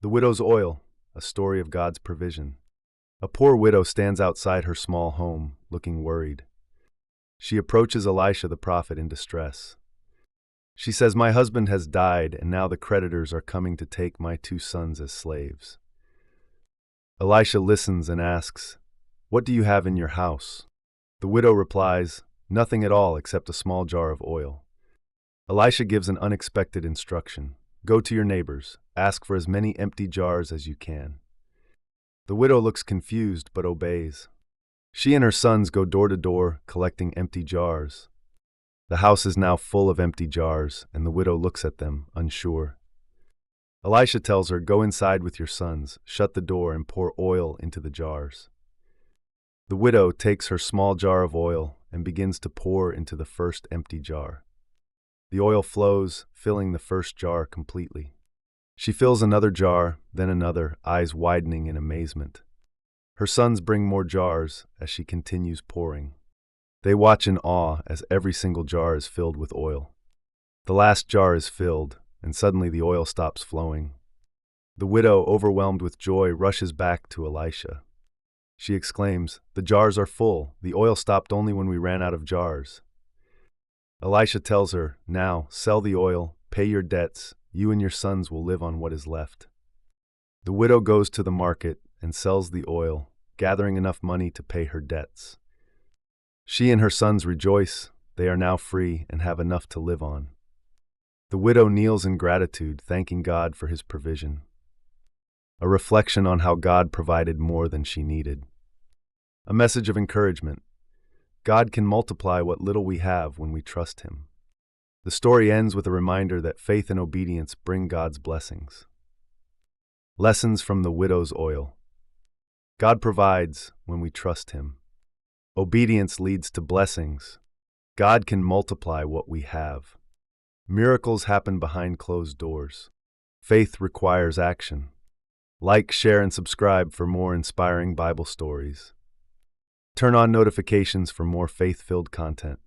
The widow's oil, a story of God's provision. A poor widow stands outside her small home, looking worried. She approaches Elisha the prophet in distress. She says, "My husband has died, and now the creditors are coming to take my 2 sons as slaves." Elisha listens and asks, "What do you have in your house?" The widow replies, "Nothing at all except a small jar of oil." Elisha gives an unexpected instruction. "Go to your neighbors, ask for as many empty jars as you can." The widow looks confused but obeys. She and her sons go door to door, collecting empty jars. The house is now full of empty jars, and the widow looks at them, unsure. Elisha tells her, "Go inside with your sons, shut the door, and pour oil into the jars." The widow takes her small jar of oil and begins to pour into the first empty jar. The oil flows, filling the first jar completely. She fills another jar, then another, eyes widening in amazement. Her sons bring more jars as she continues pouring. They watch in awe as every single jar is filled with oil. The last jar is filled, and suddenly the oil stops flowing. The widow, overwhelmed with joy, rushes back to Elisha. She exclaims, "The jars are full. The oil stopped only when we ran out of jars." Elisha tells her, "Now, sell the oil, pay your debts. You and your sons will live on what is left." The widow goes to the market and sells the oil, gathering enough money to pay her debts. She and her sons rejoice. They are now free and have enough to live on. The widow kneels in gratitude, thanking God for his provision. A reflection on how God provided more than she needed. A message of encouragement. God can multiply what little we have when we trust him. The story ends with a reminder that faith and obedience bring God's blessings. Lessons from the widow's oil. God provides when we trust him. Obedience leads to blessings. God can multiply what we have. Miracles happen behind closed doors. Faith requires action. Like, share, and subscribe for more inspiring Bible stories. Turn on notifications for more faith-filled content.